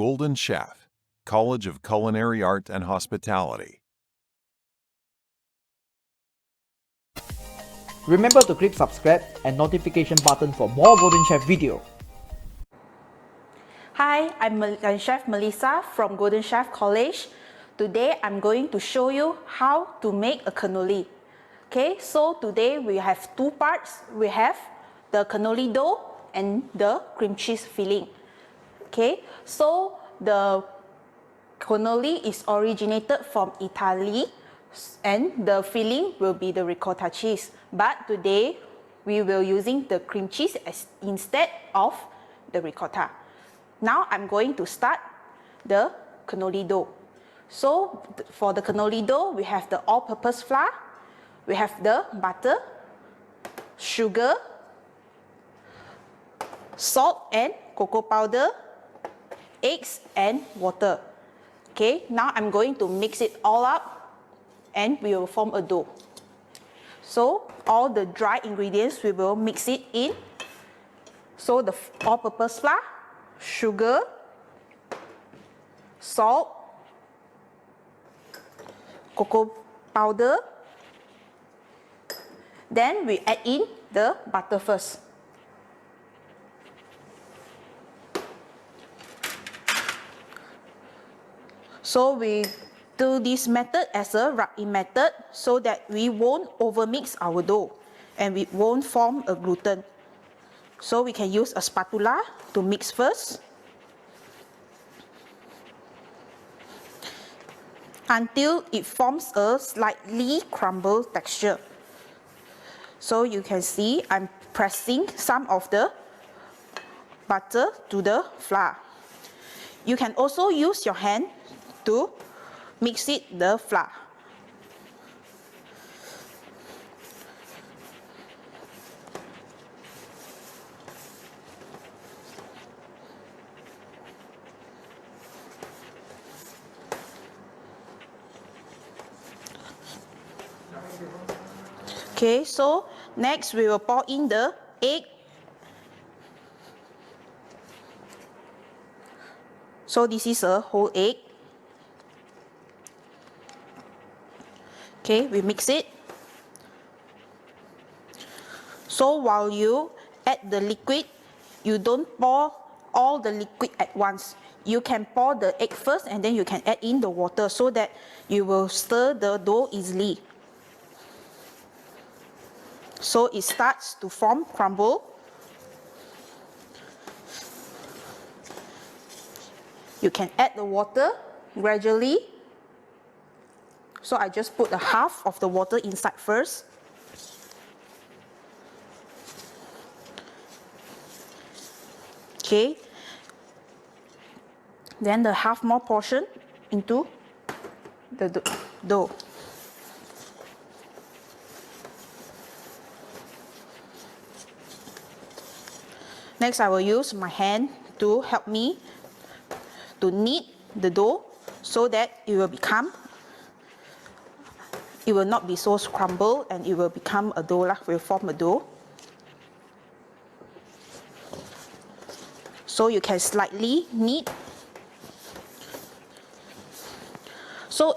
Golden Chef, College of Culinary Art and Hospitality. Remember to click subscribe and notification button for more Golden Chef video. Hi, I'm Chef Melissa from Golden Chef College. Today I'm going to show you how to make a cannoli. Okay, so today we have two parts. We have the cannoli dough and the cream cheese filling. Okay, so the cannoli is originated from Italy and the filling will be the ricotta cheese. But today we will using the cream cheese instead of the ricotta. Now I'm going to start the cannoli dough. So for the cannoli dough, we have the all-purpose flour, we have the butter, sugar, salt and cocoa powder, eggs and water. Okay, now I'm going to mix it all up and we will form a dough. So all the dry ingredients we will mix it in. So the all-purpose flour, sugar, salt, cocoa powder. Then we add in the butter first. So we do this method as a rub-in method so that we won't overmix our dough and we won't form a gluten. So we can use a spatula to mix first until it forms a slightly crumbled texture. So you can see I'm pressing some of the butter to the flour. You can also use your hand to mix it the flour. Okay, so next we will pour in the egg. So this is a whole egg. Okay, we mix it. So while you add the liquid, you don't pour all the liquid at once. You can pour the egg first and then you can add in the water so that you will stir the dough easily. So it starts to form crumble. You can add the water gradually. So I just put a half of the water inside first. Okay. Then the half more portion into the dough. Next, I will use my hand to help me to knead the dough so that it will not be so crumbled and it will become a dough, will form a dough. So you can slightly knead. So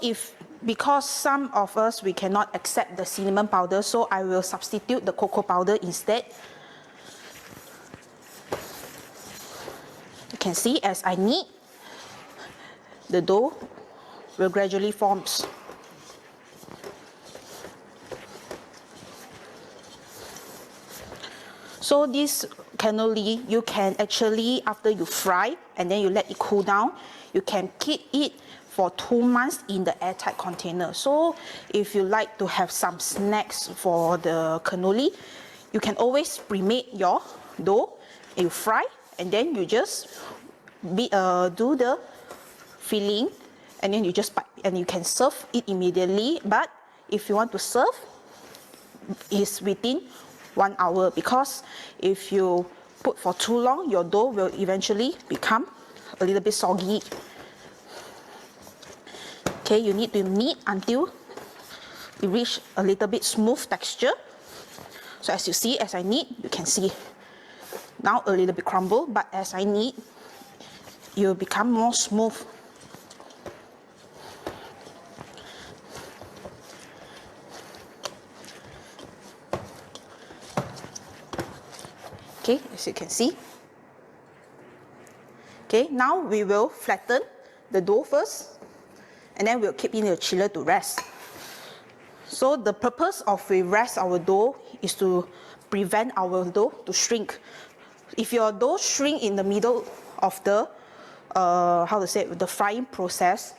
because some of us we cannot accept the cinnamon powder, so I will substitute the cocoa powder instead. You can see as I knead, the dough will gradually form. So this cannoli, you can actually, after you fry and then you let it cool down, you can keep it for 2 months in the airtight container. So if you like to have some snacks for the cannoli, you can always pre-make your dough, you fry, and then you just do the filling, and then you just and you can serve it immediately. But if you want to serve, it's within 1 hour, because if you put for too long, your dough will eventually become a little bit soggy. Okay, you need to knead until you reach a little bit smooth texture. So as you see, as I knead, you can see now a little bit crumble, but as I knead, it will become more smooth. Okay, as you can see. Okay, now we will flatten the dough first, and then we'll keep in the chiller to rest. So the purpose of we rest our dough is to prevent our dough to shrink. If your dough shrink in the middle of the the frying process,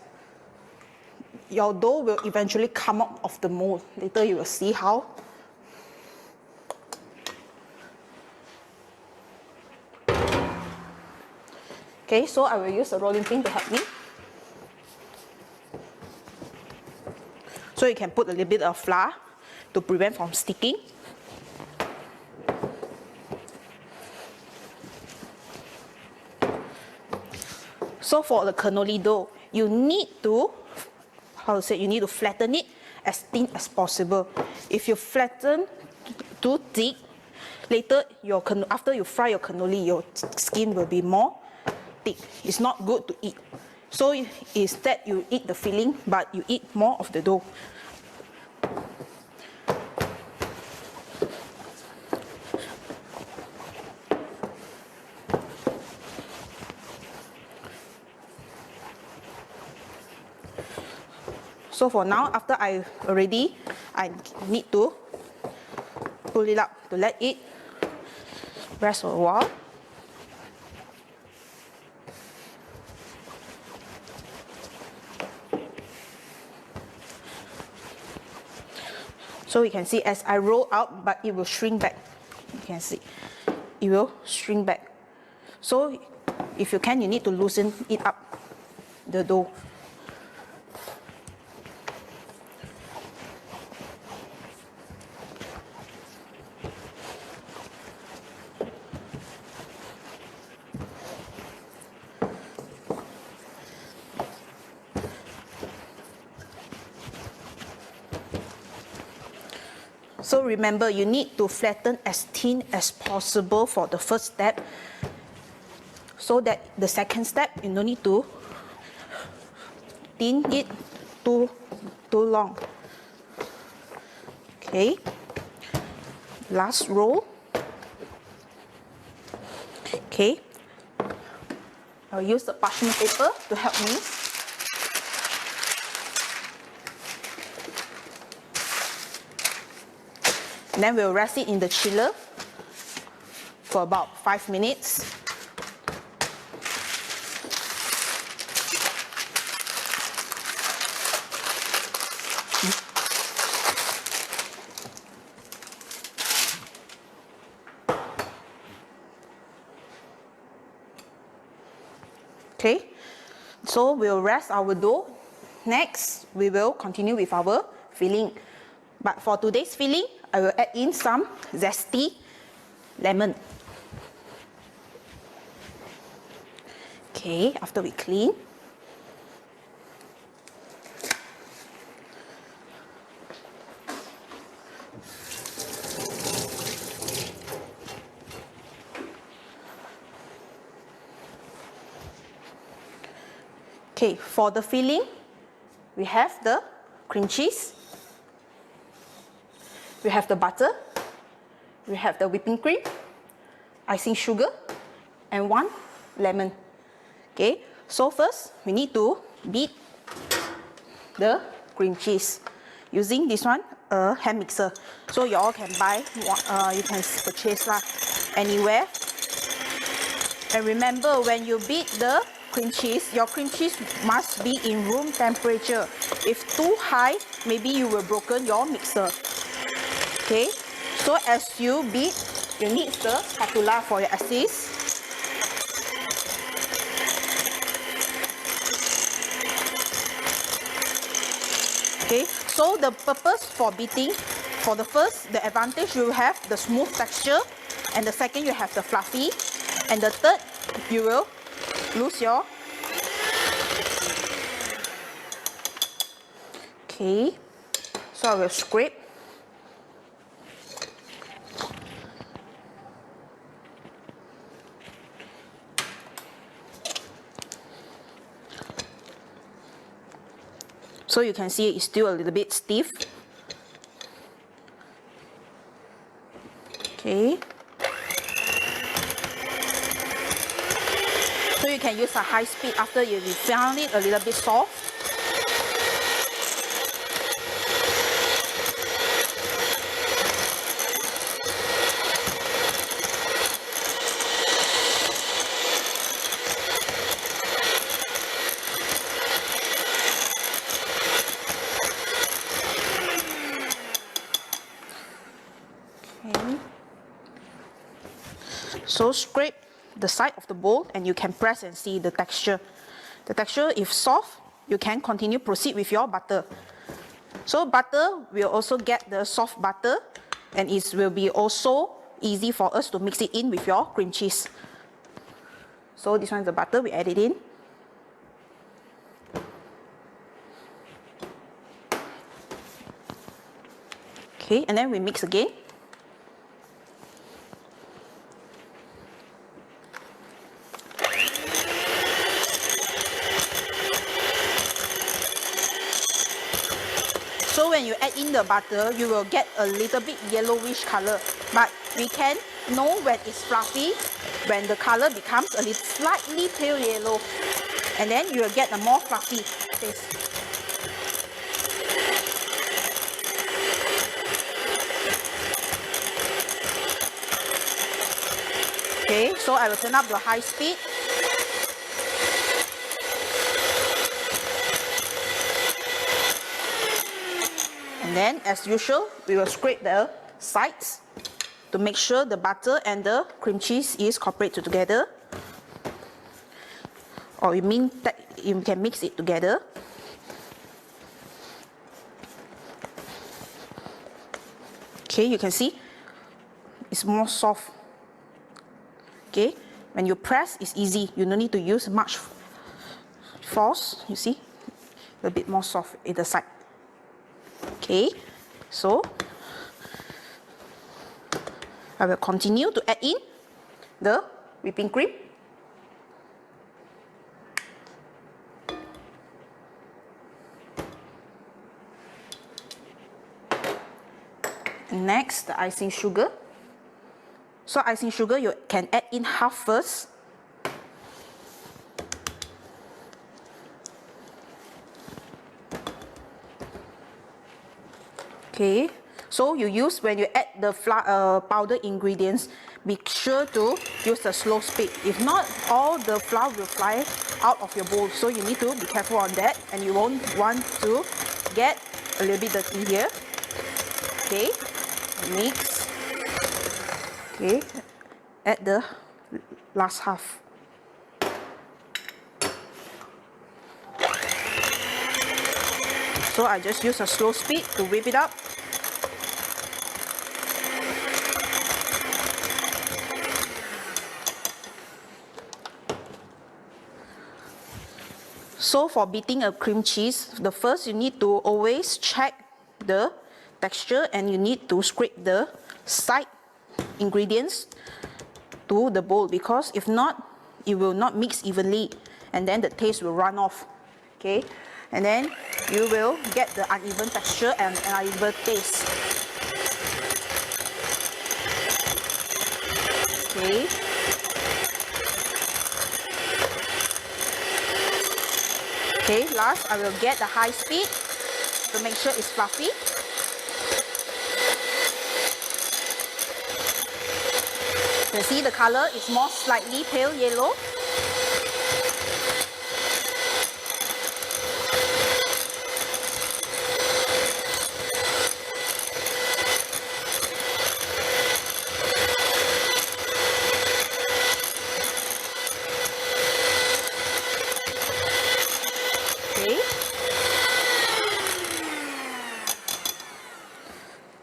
your dough will eventually come out of the mold. Later you will see how. Okay, so I will use a rolling pin to help me. So you can put a little bit of flour to prevent from sticking. So for the cannoli dough, you need to, you need to flatten it as thin as possible. If you flatten too thick, later after you fry your cannoli, your skin will be more thick. It's not good to eat. So instead you eat the filling, but you eat more of the dough. So for now, after I need to pull it up to let it rest for a while. So you can see as I roll out, but it will shrink back. You can see, it will shrink back. So if you can, you need to loosen it up, the dough. So remember, you need to flatten as thin as possible for the first step, so that the second step, you don't need to thin it too long. Okay, last roll. Okay, I'll use the parchment paper to help me. And then we'll rest it in the chiller for about 5 minutes. Okay, so we'll rest our dough. Next, we will continue with our filling. But for today's filling, I will add in some zesty lemon. Okay, after we clean. Okay, for the filling, we have the cream cheese, we have the butter, we have the whipping cream, icing sugar, and 1 lemon. Okay, so first we need to beat the cream cheese using this one, a hand mixer. So you all can buy, you can purchase anywhere. And remember, when you beat the cream cheese, your cream cheese must be in room temperature. If too high, maybe you will broken your mixer. Okay, so as you beat, you need the spatula for your assist. Okay, so the purpose for beating, for the first, the advantage you have the smooth texture, and the second you have the fluffy, and the third you will lose your. Okay, so I will scrape. So you can see it's still a little bit stiff. Okay. So you can use a high speed after you found it a little bit soft. Okay. So scrape the side of the bowl and you can press and see the texture. The texture, if soft, you can continue proceed with your butter. So butter will also get the soft butter, and it will be also easy for us to mix it in with your cream cheese. So this one is the butter, we add it in. Okay, and then we mix again. So when you add in the butter, you will get a little bit yellowish color. But we can know when it's fluffy, when the color becomes a little slightly pale yellow. And then you will get a more fluffy taste. Okay, so I will turn up the high speed. And then, as usual, we will scrape the sides to make sure the butter and the cream cheese is cooperated together. Or you mean that you can mix it together. Okay, you can see it's more soft. Okay, when you press, it's easy. You don't need to use much force. You see, a bit more soft in the side. Okay, so I will continue to add in the whipping cream. And next, the icing sugar. So icing sugar, you can add in half first. Okay, so you use, when you add the powder ingredients, be sure to use a slow speed. If not, all the flour will fly out of your bowl. So you need to be careful on that, and you won't want to get a little bit dirty here. Okay, mix. Okay, add the last half. So I just use a slow speed to whip it up. So for beating a cream cheese, the first you need to always check the texture, and you need to scrape the side ingredients to the bowl, because if not, it will not mix evenly, and then the taste will run off. Okay, and then you will get the uneven texture and uneven taste. Okay. Okay, last I will get the high speed to make sure it's fluffy. You can see the color is more slightly pale yellow.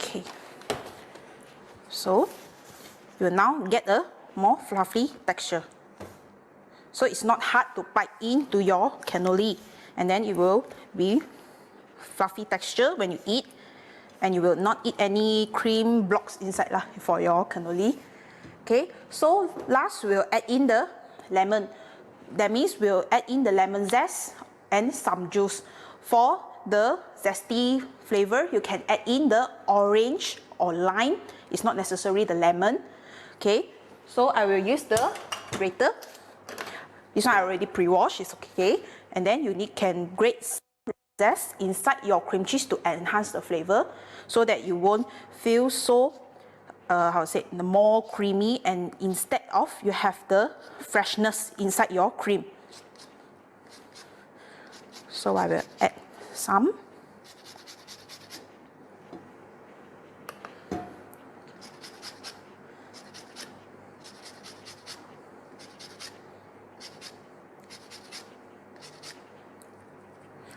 Okay. So you will now get a more fluffy texture. So it's not hard to bite into your cannoli, and then it will be fluffy texture when you eat, and you will not eat any cream blocks inside for your cannoli. Okay, so last we'll add in the lemon. That means we'll add in the lemon zest and some juice. For the zesty flavor, you can add in the orange or lime. It's not necessarily the lemon. Okay, so I will use the grater. This one I already pre-washed, it's okay. And then you can grate zest inside your cream cheese to enhance the flavor, so that you won't feel so more creamy, and instead of you have the freshness inside your cream. So I will add some.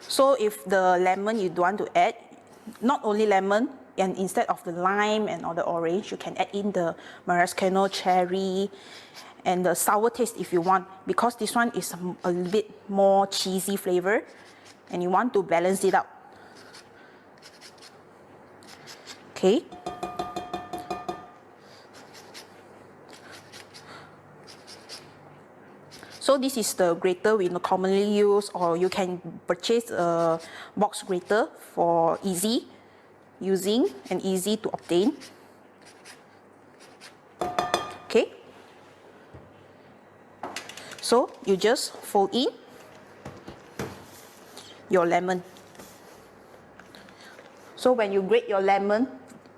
So if the lemon you don't want to add, not only lemon, and instead of the lime and all the orange, you can add in the maraschino cherry and the sour taste if you want, because this one is a little bit more cheesy flavor and you want to balance it out. Okay. So this is the grater we commonly use, or you can purchase a box grater for easy using and easy to obtain. Okay. So you just fold in your lemon. So when you grate your lemon,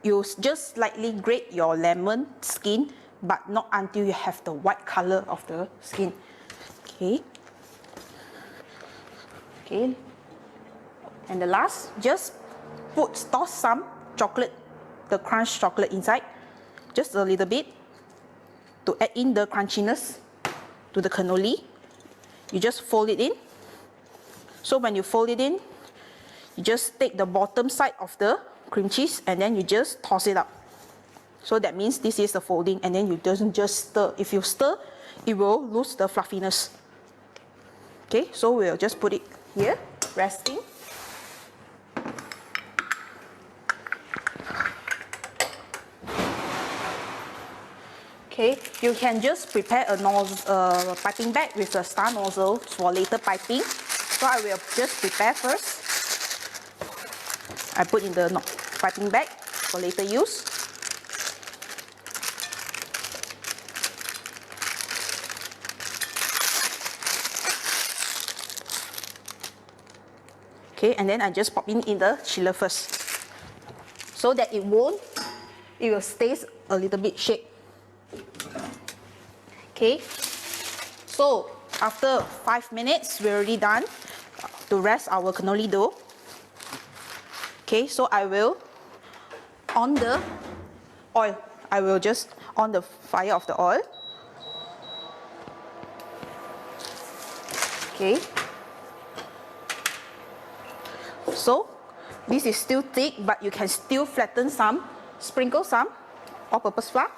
you just slightly grate your lemon skin, but not until you have the white color of the skin. Okay. Okay. And the last, just toss some chocolate, the crunch chocolate inside, just a little bit, to add in the crunchiness to the cannoli. You just fold it in. So when you fold it in, you just take the bottom side of the cream cheese and then you just toss it up. So that means this is the folding, and then you don't just stir. If you stir, it will lose the fluffiness. Okay, so we'll just put it here, resting. Okay, you can just prepare a piping bag with a star nozzle for later piping. So I will just prepare first. I put in the piping bag for later use. Okay, and then I just pop in the chiller first, so that it will stay a little bit shaped. Okay, so after 5 minutes, we're already done to rest our cannoli dough. Okay, so I will on the oil. I will just on the fire of the oil. Okay. So this is still thick, but you can still flatten some, sprinkle some all-purpose flour,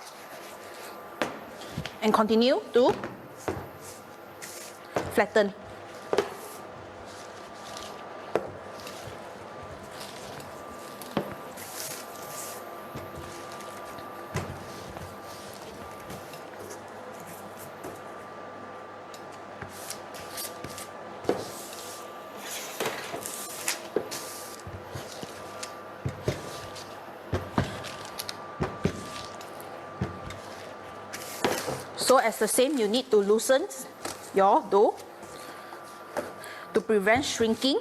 and continue to flatten. So as the same, you need to loosen your dough to prevent shrinking.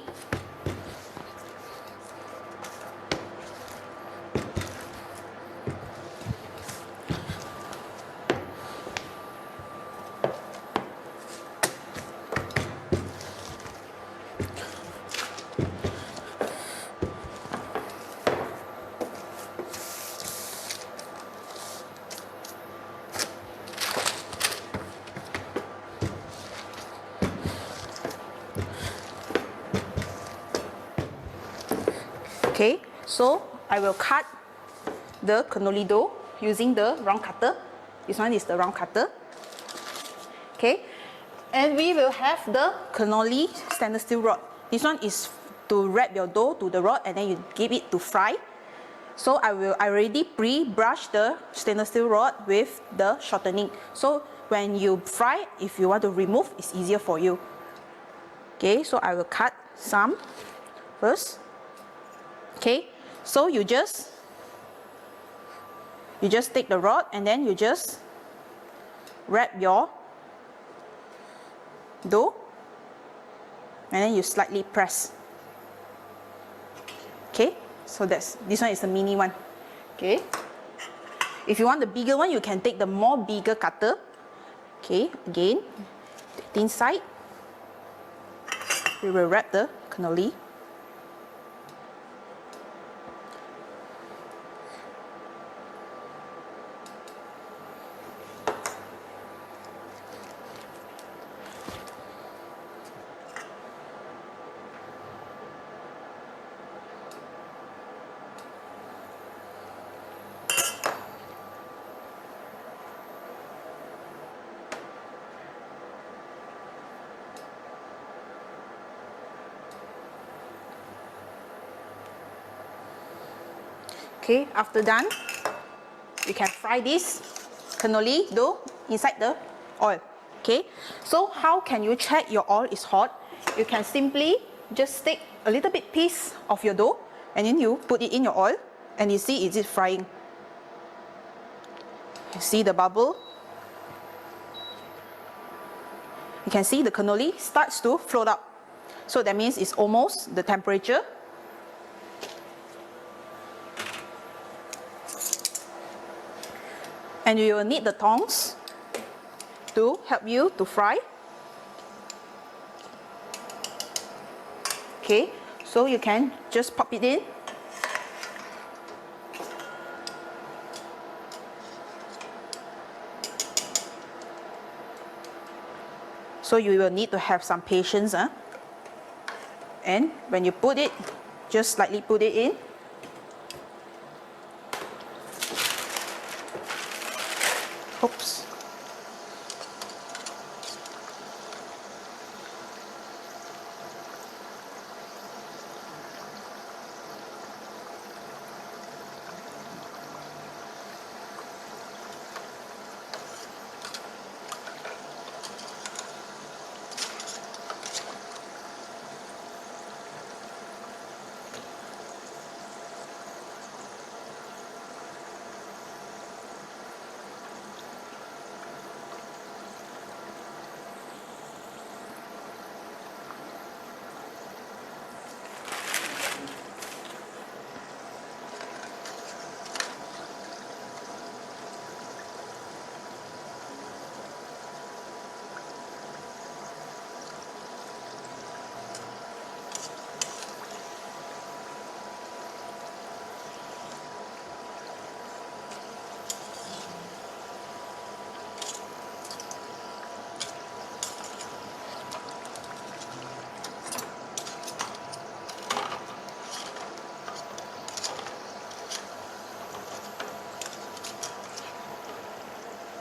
Okay, so I will cut the cannoli dough using the round cutter. This one is the round cutter. Okay, and we will have the cannoli stainless steel rod. This one is to wrap your dough to the rod and then you give it to fry. So I already pre-brush the stainless steel rod with the shortening. So when you fry, if you want to remove, it's easier for you. Okay, so I will cut some first. Okay, so you just take the rod and then you just wrap your dough and then you slightly press. Okay, so this one is the mini one. Okay, if you want the bigger one, you can take the more bigger cutter. Okay, again, the thin side. We will wrap the cannoli. Okay, after done, you can fry this cannoli dough inside the oil. Okay, so how can you check your oil is hot? You can simply just take a little bit piece of your dough and then you put it in your oil and you see is it frying. You see the bubble? You can see the cannoli starts to float up. So that means it's almost the temperature. And you will need the tongs to help you to fry. Okay, so you can just pop it in. So you will need to have some patience. And when you put it, just slightly put it in. Oops.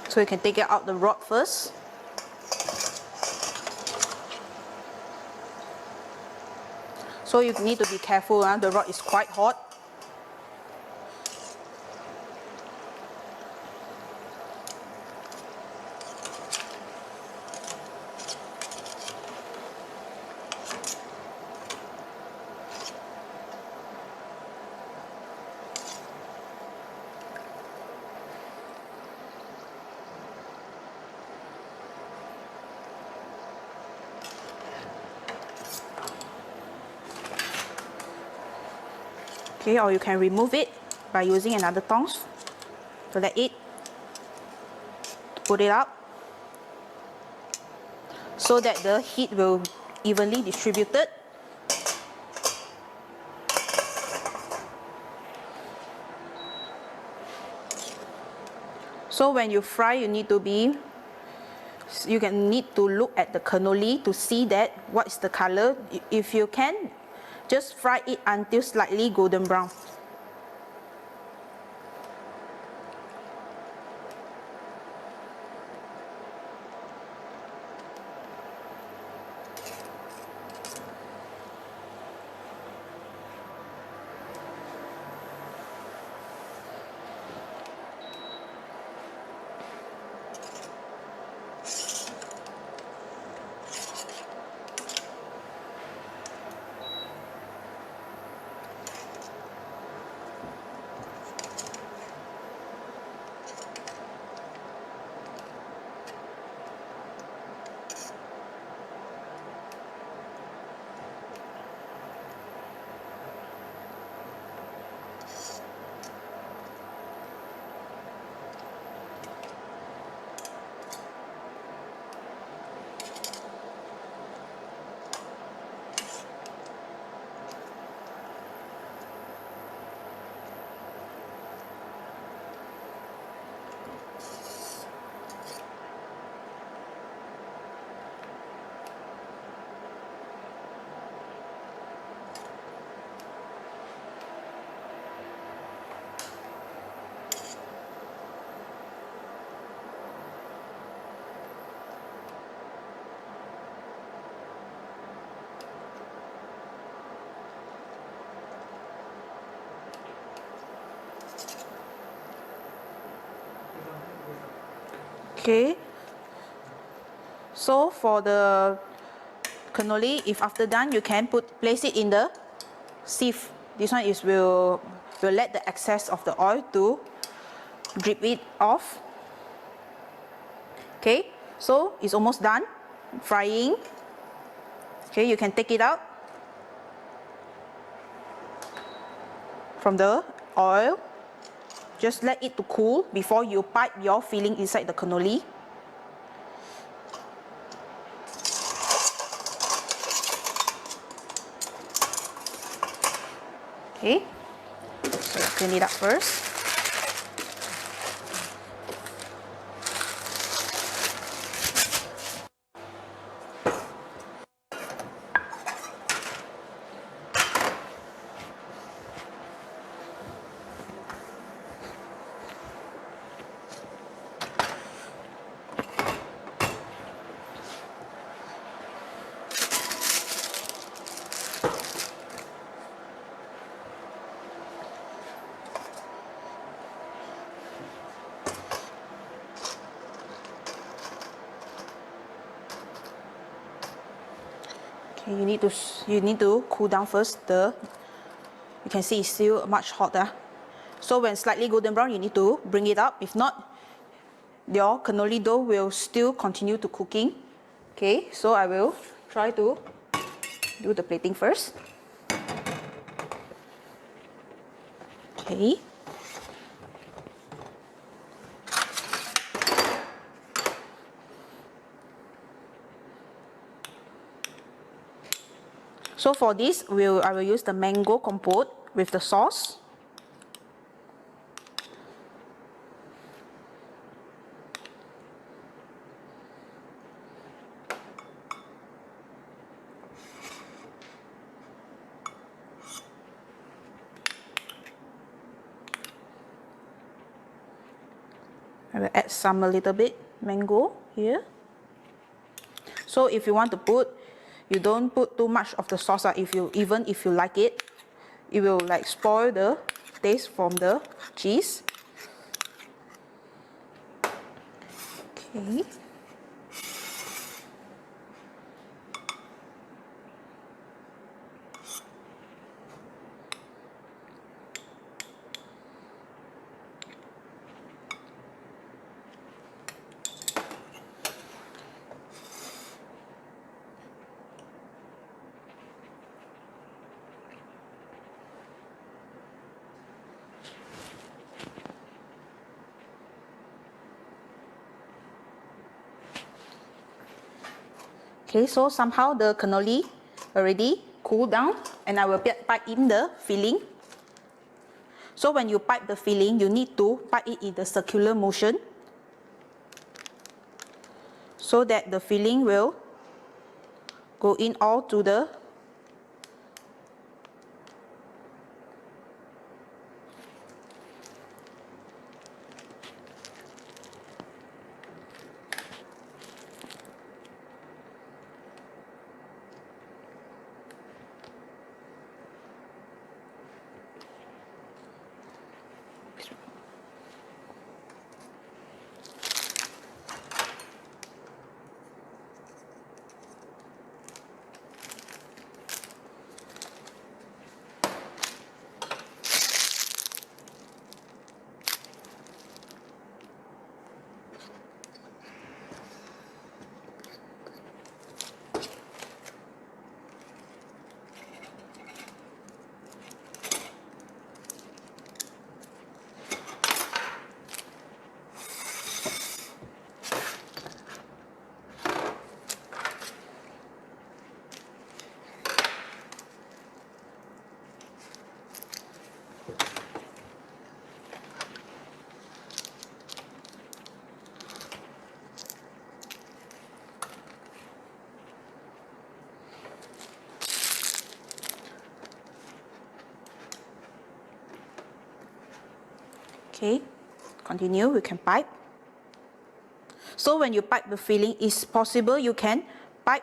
So you can take it out the rod first. So you need to be careful, the rod is quite hot. Okay, or you can remove it by using another tongs to let it put it up so that the heat will evenly distributed. So when you fry, you need to look at the cannoli to see that what is the color. If you can, just fry it until slightly golden brown. Okay. So for the cannoli, if after done, you can place it in the sieve. This one is will let the excess of the oil to drip it off. Okay, so it's almost done frying. Okay, you can take it out from the oil. Just let it to cool before you pipe your filling inside the cannoli. Okay, so clean it up first. You need to cool down first. You can see it's still much hotter. So when slightly golden brown, you need to bring it up. If not, your cannoli dough will still continue to cooking. Okay, so I will try to do the plating first. Okay. So for this, I will use the mango compote with the sauce. I will add a little bit mango here. So if you want to you don't put too much of the sauce. Even if you like it, it will like spoil the taste from the cheese. Okay. Okay, so somehow the cannoli already cooled down, and I will pipe in the filling. So when you pipe the filling, you need to pipe it in the circular motion so that the filling will go in all to the Okay, continue, we can pipe. So when you pipe the filling, it's possible you can pipe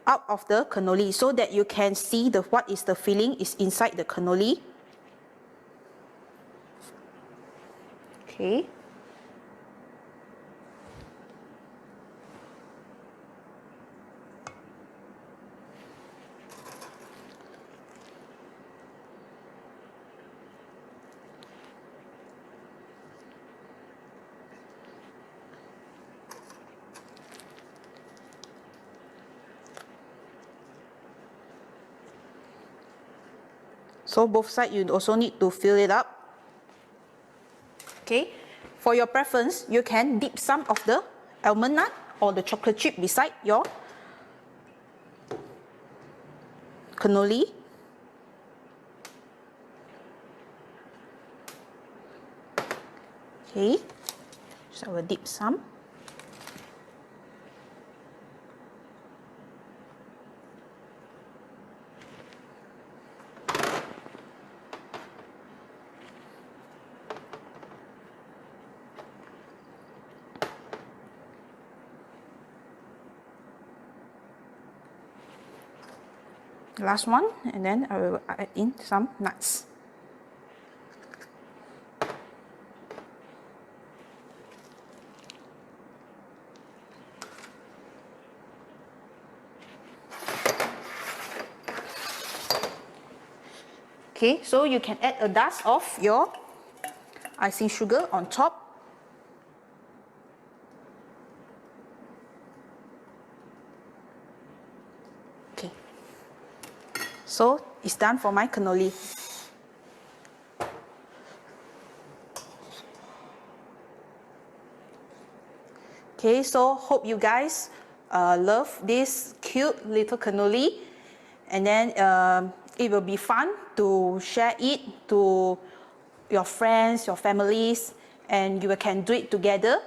out of the cannoli so that you can see what is the filling is inside the cannoli. Okay. So both sides you also need to fill it up. Okay, for your preference, you can dip some of the almond nut or the chocolate chip beside your cannoli. Okay, so I will dip some. Last one, and then I will add in some nuts. Okay, so you can add a dust of your icing sugar on top. Okay, so it's done for my cannoli. Okay, so hope you guys love this cute little cannoli, and then it will be fun to share it to your friends, your families, and you can do it together,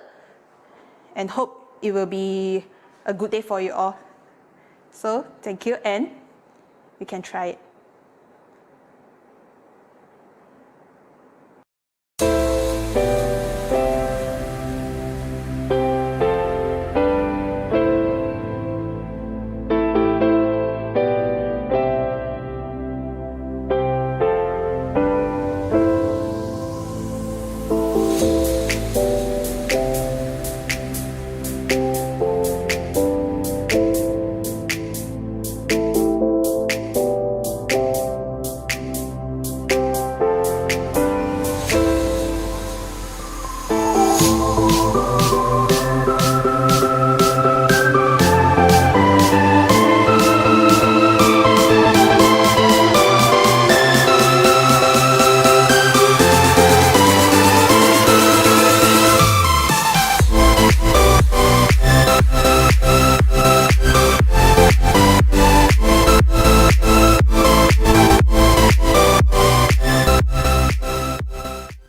and hope it will be a good day for you all. So thank you, and you can try it.